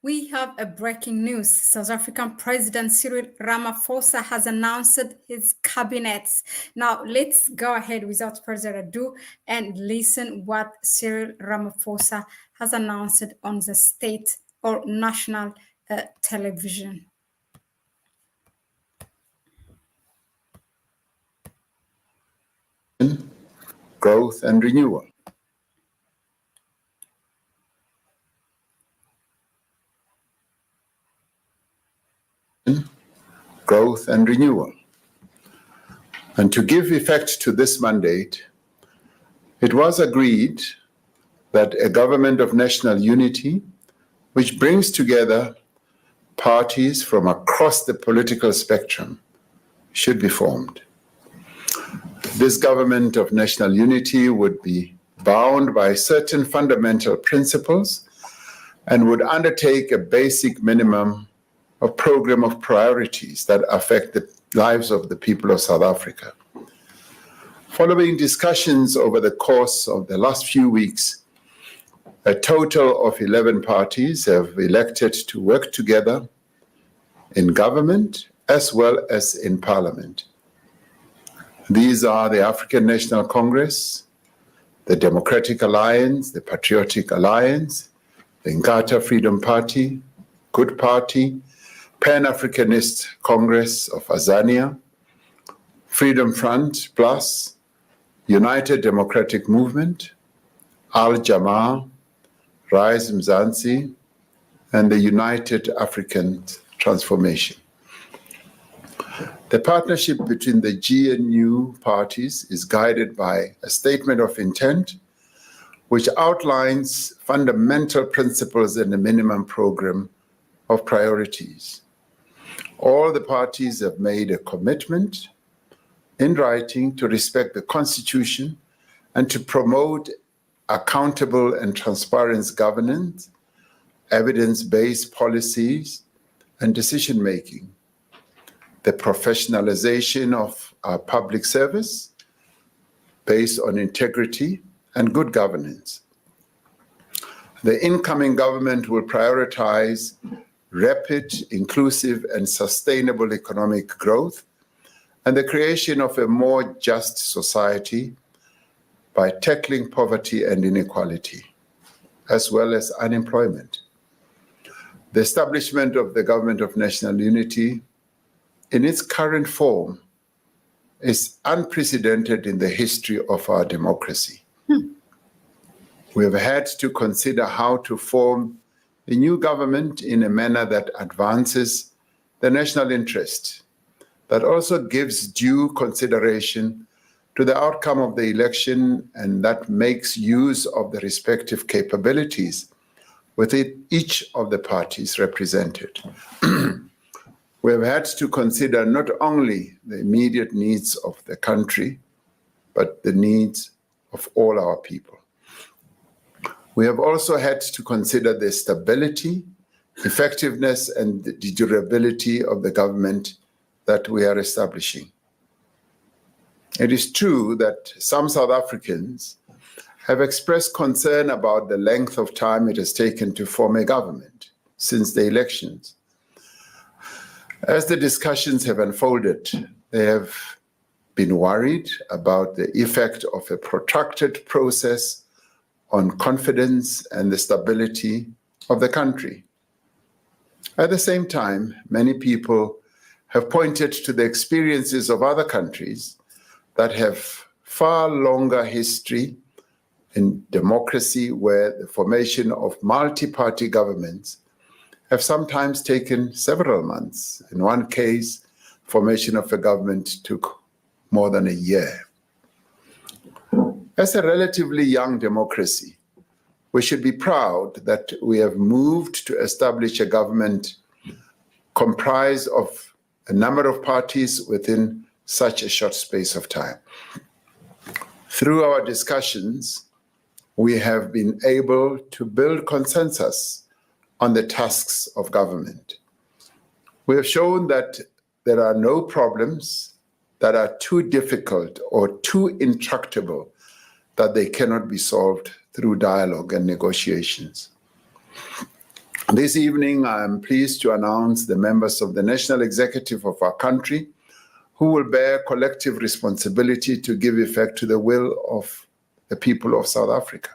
We have a breaking news. South African President Cyril Ramaphosa has announced his cabinets. Now, let's go ahead without further ado and listen what Cyril Ramaphosa has announced on the state or national television. Growth and renewal. Growth and renewal. And to give effect to this mandate, it was agreed that a government of national unity, which brings together parties from across the political spectrum, should be formed. This government of national unity would be bound by certain fundamental principles and would undertake a basic minimum of program of priorities that affect the lives of the people of South Africa. Following discussions over the course of the last few weeks, a total of 11 parties have elected to work together in government as well as in parliament. These are the African National Congress, the Democratic Alliance, the Patriotic Alliance, the Inkatha Freedom Party, Good Party, Pan-Africanist Congress of Azania, Freedom Front Plus, United Democratic Movement, Al-Jamaa, Rise Mzansi, and the United African Transformation. The partnership between the GNU parties is guided by a statement of intent which outlines fundamental principles and a minimum program of priorities. All the parties have made a commitment in writing to respect the Constitution and to promote accountable and transparent governance, evidence-based policies, and decision-making, the professionalization of our public service based on integrity and good governance. The incoming government will prioritize rapid, inclusive, and sustainable economic growth and the creation of a more just society by tackling poverty and inequality, as well as unemployment. The establishment of the Government of National Unity in its current form is unprecedented in the history of our democracy. We have had to consider how to form a new government in a manner that advances the national interest, that also gives due consideration to the outcome of the election and that makes use of the respective capabilities within each of the parties represented. We have had to consider not only the immediate needs of the country, but the needs of all our people. We have also had to consider the stability, effectiveness, and the durability of the government that we are establishing. It is true that some South Africans have expressed concern about the length of time it has taken to form a government since the elections. As the discussions have unfolded, they have been worried about the effect of a protracted process on confidence and the stability of the country. At the same time, many people have pointed to the experiences of other countries that have far longer history in democracy, where the formation of multi-party governments have sometimes taken several months. In one case, formation of a government took more than a year. As a relatively young democracy, we should be proud that we have moved to establish a government comprised of a number of parties within such a short space of time. Through our discussions, we have been able to build consensus on the tasks of government. We have shown that there are no problems that are too difficult or too intractable that they cannot be solved through dialogue and negotiations. This evening, I am pleased to announce the members of the National Executive of our country who will bear collective responsibility to give effect to the will of the people of South Africa.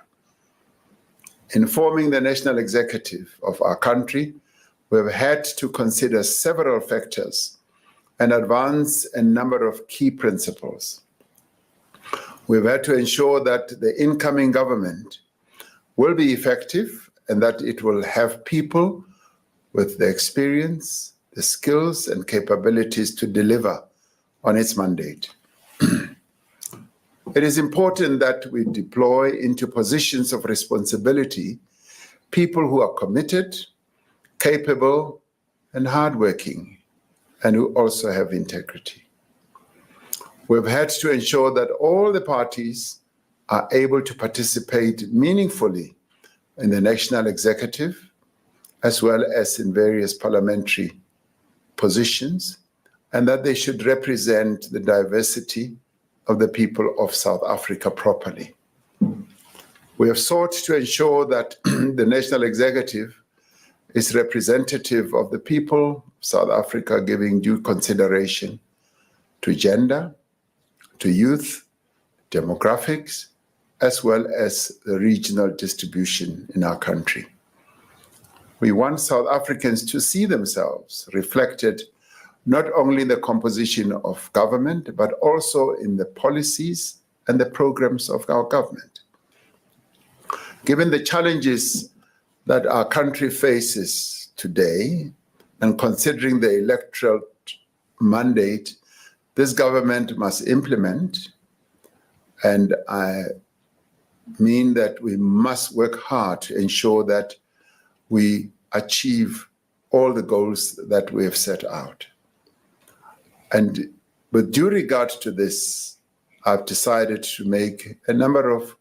In forming the National Executive of our country, we have had to consider several factors and advance a number of key principles. We've had to ensure that the incoming government will be effective and that it will have people with the experience, the skills, and capabilities to deliver on its mandate. It is important that we deploy into positions of responsibility people who are committed, capable, and hardworking, and who also have integrity. We've had to ensure that all the parties are able to participate meaningfully in the national executive, as well as in various parliamentary positions, and that they should represent the diversity of the people of South Africa properly. We have sought to ensure that the national executive is representative of the people of South Africa, giving due consideration to gender, to youth, demographics, as well as the regional distribution in our country. We want South Africans to see themselves reflected not only in the composition of government, but also in the policies and the programs of our government. Given the challenges that our country faces today, and considering the electoral mandate this government must implement, and I mean that we must work hard to ensure that we achieve all the goals that we have set out. And with due regard to this, I've decided to make a number of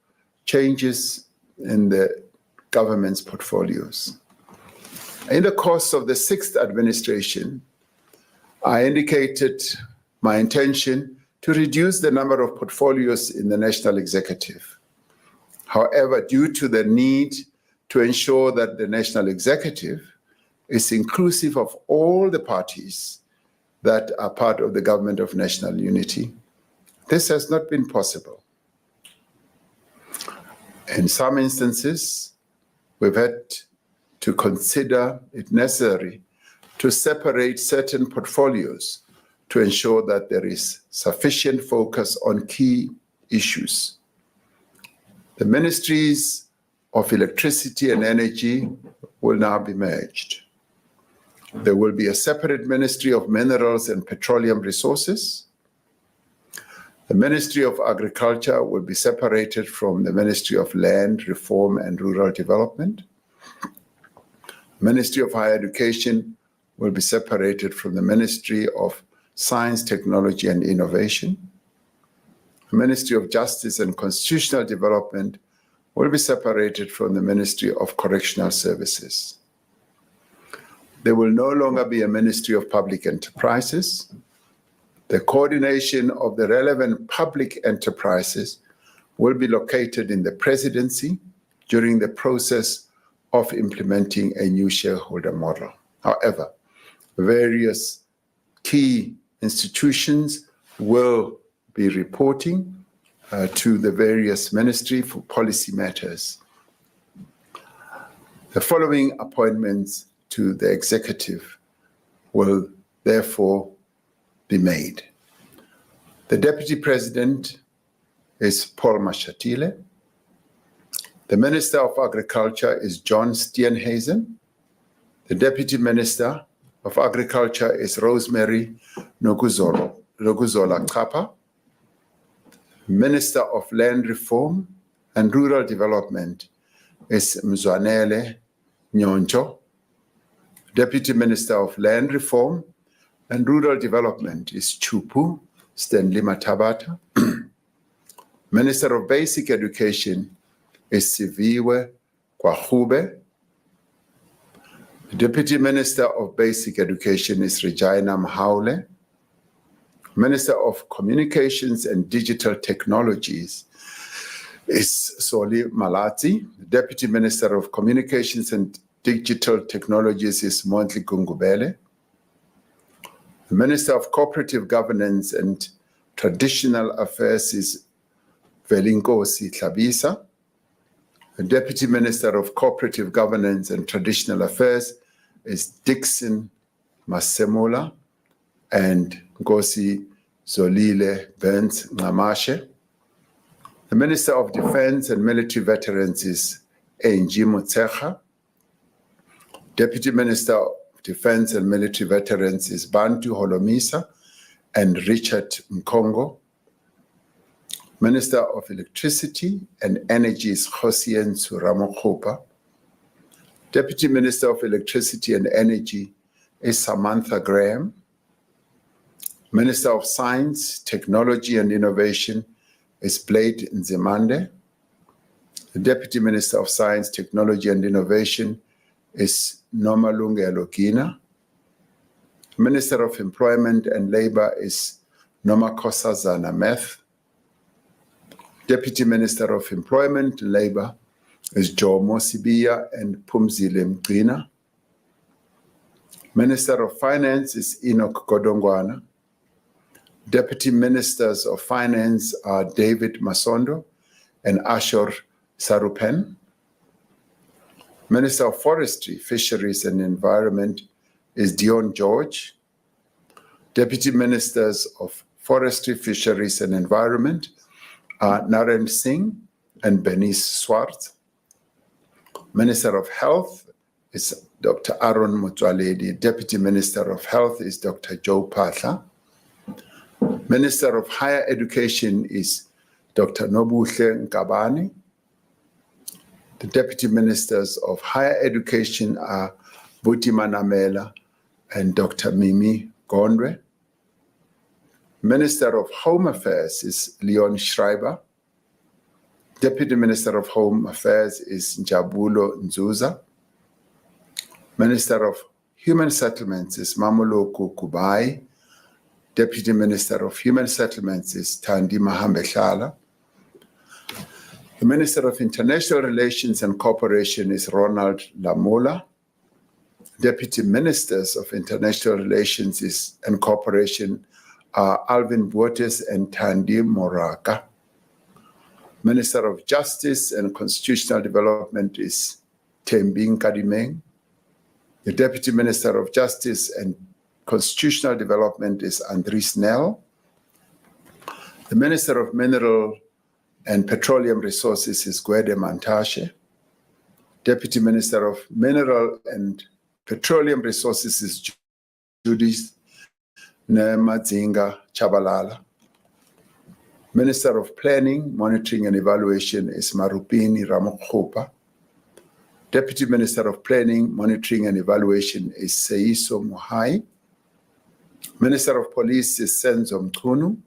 changes in the government's portfolios. In the course of the 6th administration, I indicated my intention to reduce the number of portfolios in the national executive. However, due to the need to ensure that the national executive is inclusive of all the parties that are part of the government of national unity, this has not been possible. In some instances, we've had to consider it necessary to separate certain portfolios to ensure that there is sufficient focus on key issues. The ministries of electricity and energy will now be merged. There will be a separate Ministry of Minerals and Petroleum Resources. The Ministry of Agriculture will be separated from the Ministry of Land, Reform and Rural Development. Ministry of Higher Education will be separated from the Ministry of Science, Technology and Innovation. The Ministry of Justice and Constitutional Development will be separated from the Ministry of Correctional Services. There will no longer be a Ministry of Public Enterprises. The coordination of the relevant public enterprises will be located in the presidency during the process of implementing a new shareholder model. However, various key institutions will be reporting to the various ministry for policy matters. The following appointments to the executive will therefore be made. The Deputy President is Paul Mashatile. The Minister of Agriculture is John Steenhuisen. The Deputy Minister of Agriculture is Rosemary Nokuzola Chapa. Minister of Land Reform and Rural Development is Mzwanele Nyoncho. Deputy Minister of Land Reform and Rural Development is Chupu Stanley Matabata. Minister of Basic Education is Siviwe Kwahube. Deputy Minister of Basic Education is Regina Mahlet. Minister of Communications and Digital Technologies is Soli Malati. Deputy Minister of Communications and Digital Technologies is Mondli Gungubele. The Minister of Cooperative Governance and Traditional Affairs is Velinkosi Tlabisa. The Deputy Minister of Cooperative Governance and Traditional Affairs is Dixon Masemola and Nkosi Zolile Burns Ngamashe. The Minister of Defense and Military Veterans is Angie Motsecha. Deputy Minister of Defense and Military Veterans is Bantu Holomisa and Richard Mkongo. Minister of Electricity and Energy is Hosien Suramokhopa. Deputy Minister of Electricity and Energy is Samantha Graham. Minister of Science, Technology and Innovation is Blade Nzimande. The Deputy Minister of Science, Technology and Innovation is Nomalungelo Gina. Minister of Employment and Labor is Nomakosazana Meth. Deputy Minister of Employment and Labor is Jomo Sibiya and Pumzile Mgcina. Minister of Finance is Enoch Godongwana. Deputy Ministers of Finance are David Masondo and Ashor Sarupen. Minister of Forestry, Fisheries and Environment is Dion George. Deputy Ministers of Forestry, Fisheries and Environment are Naren Singh and Bernice Swart. Minister of Health is Dr. Aaron Mutwaledi. Deputy Minister of Health is Dr. Joe Patla. Minister of Higher Education is Dr. Nobuhle Nkabani. The Deputy Ministers of Higher Education are Buti Manamela and Dr. Mimi Gondwe. Minister of Home Affairs is Leon Schreiber. Deputy Minister of Home Affairs is Njabulo Nzuza. Minister of Human Settlements is Mamoloko Kubai. Deputy Minister of Human Settlements is Thandi Mahambeshala. The Minister of International Relations and Cooperation is Ronald Lamola. Deputy Ministers of International Relations and Cooperation are Alvin Buotes and Thandi Moraka. Minister of Justice and Constitutional Development is Tembing Kadimeng. The Deputy Minister of Justice and Constitutional Development is Andries Nel. The Minister of Mineral and Petroleum Resources is Gwede Mantashe. Deputy Minister of Mineral and Petroleum Resources is Judith Nemadzinga Chabalala. Minister of Planning, Monitoring and Evaluation is Marupini Ramokhopa. Deputy Minister of Planning, Monitoring and Evaluation is Seiso Muhai. Minister of Police is Senzo Mkunu.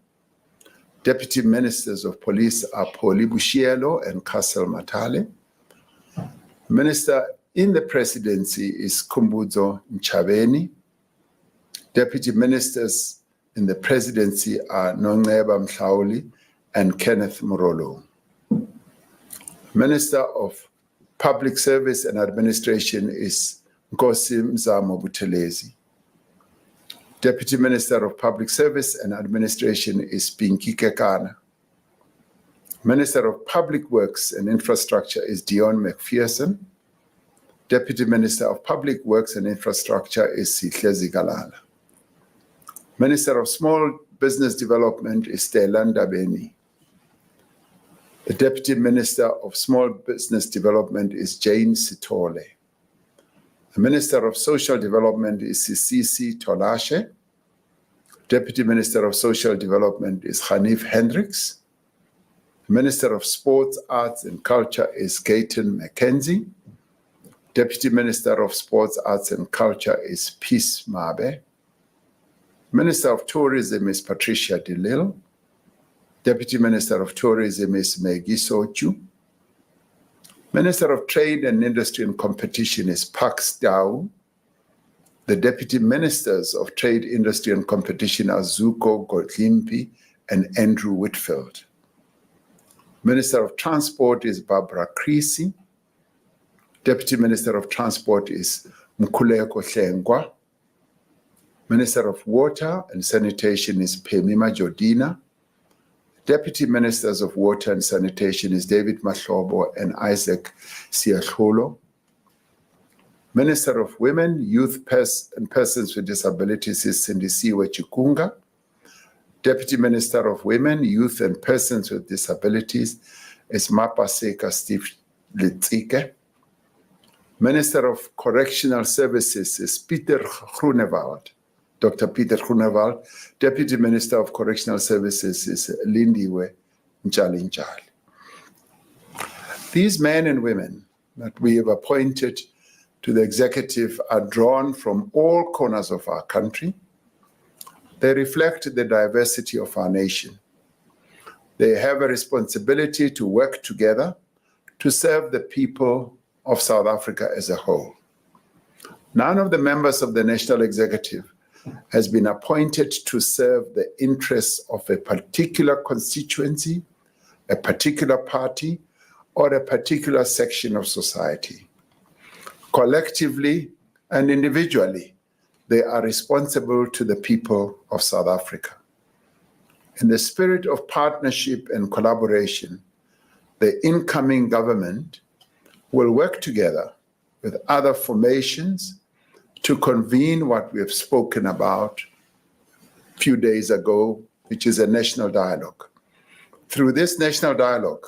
Deputy Ministers of Police are Poli Bushielo and Kassel Matale. Minister in the Presidency is Kumbuzo Nchabeni. Deputy Ministers in the Presidency are Nongeba Mhlauli and Kenneth Murolo. Minister of Public Service and Administration is Nkosi Mzamo Buthelezi. Deputy Minister of Public Service and Administration is Pinky Kekana. Minister of Public Works and Infrastructure is Dion McPherson. Deputy Minister of Public Works and Infrastructure is Sihlezi Galala. Minister of Small Business Development is Stelanda Beni. The Deputy Minister of Small Business Development is Jane Sitole. The Minister of Social Development is Sisisi Tolashe. Deputy Minister of Social Development is Hanif Hendricks. Minister of Sports, Arts and Culture is Gayton McKenzie. Deputy Minister of Sports, Arts and Culture is Peace Mabe. Minister of Tourism is Patricia DeLille. Deputy Minister of Tourism is Maggie Sochu. Minister of Trade and Industry and Competition is Pax Dao. The Deputy Ministers of Trade, Industry and Competition are Zuko Godlimpi and Andrew Whitfield. Minister of Transport is Barbara Creasy. Deputy Minister of Transport is Mkhuleko Hlengwa. Minister of Water and Sanitation is Phemima Jodina. Deputy Ministers of Water and Sanitation is David Mahlobo and Isaac Siakholo. Minister of Women, Youth and Persons with Disabilities is Sindisiwe Chikunga. Deputy Minister of Women, Youth and Persons with Disabilities is Mapaseka Steve Litsike. Minister of Correctional Services is Peter Groenewald. Dr. Peter Groenewald. Deputy Minister of Correctional Services is Lindiwe Njalinjali. These men and women that we have appointed to the executive are drawn from all corners of our country. They reflect the diversity of our nation. They have a responsibility to work together to serve the people of South Africa as a whole. None of the members of the National Executive has been appointed to serve the interests of a particular constituency, a particular party, or a particular section of society. Collectively and individually, they are responsible to the people of South Africa. In the spirit of partnership and collaboration, the incoming government will work together with other formations to convene what we have spoken about a few days ago, which is a national dialogue. Through this national dialogue,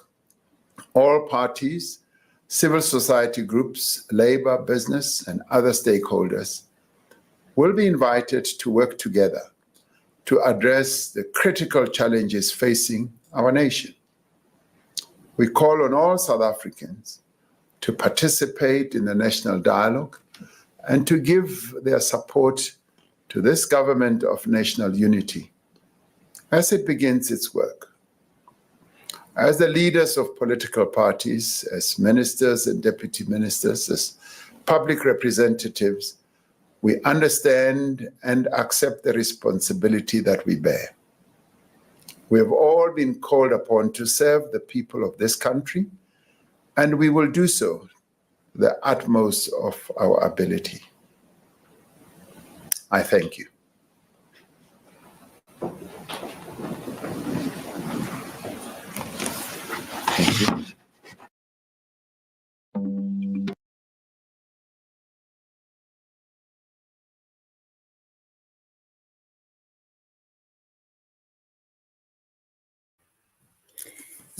all parties, civil society groups, labor, business, and other stakeholders will be invited to work together to address the critical challenges facing our nation. We call on all South Africans to participate in the national dialogue and to give their support to this government of national unity as it begins its work. As the leaders of political parties, as ministers and deputy ministers, as public representatives, we understand and accept the responsibility that we bear. We have all been called upon to serve the people of this country, and we will do so to the utmost of our ability. I thank you. Thank you.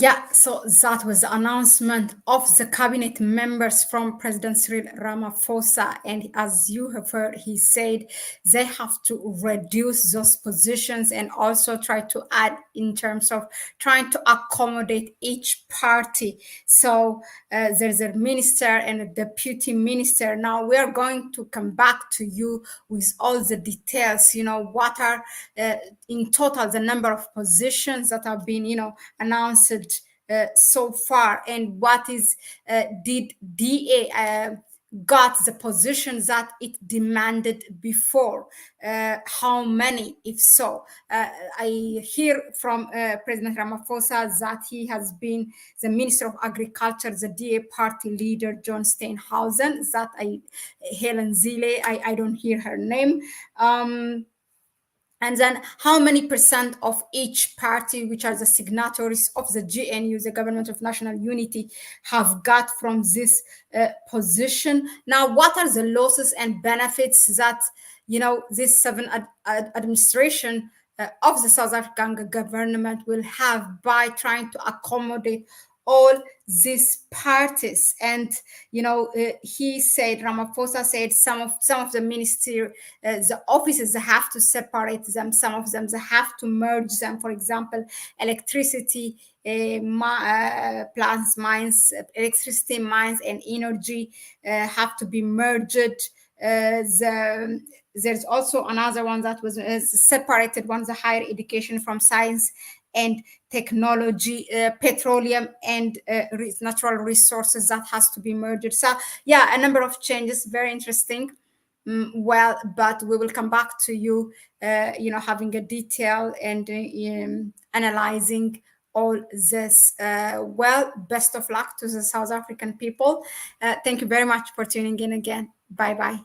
Yeah, so that was the announcement of the cabinet members from President Cyril Ramaphosa. And as you have heard, he said they have to reduce those positions and also try to add in terms of trying to accommodate each party. So there's a minister and a deputy minister. Now we are going to come back to you with all the details, what are in total the number of positions that have been, announced so far, and what is did DA got the positions that it demanded before, how many, if so. I hear from President Ramaphosa that he has been the Minister of Agriculture, the DA party leader, John Steenhuisen, that Helen Zille, I don't hear her name. And then how many percent of each party, which are the signatories of the GNU, the Government of National Unity, have got from this position? Now, what are the losses and benefits that, this administration of the South African government will have by trying to accommodate all these parties? And he said, Ramaphosa said, some of the ministry, the offices, they have to separate them. Some of them, they have to merge them. For example, electricity plants, mines, electricity mines, and energy have to be merged. There's also another one that was separated one, the higher education from science and technology, petroleum and natural resources, that has to be merged. So yeah, a number of changes, very interesting. Well, but we will come back to you, having a detail and analyzing all this. Well, best of luck to the South African people. Thank you very much for tuning in again. Bye-bye.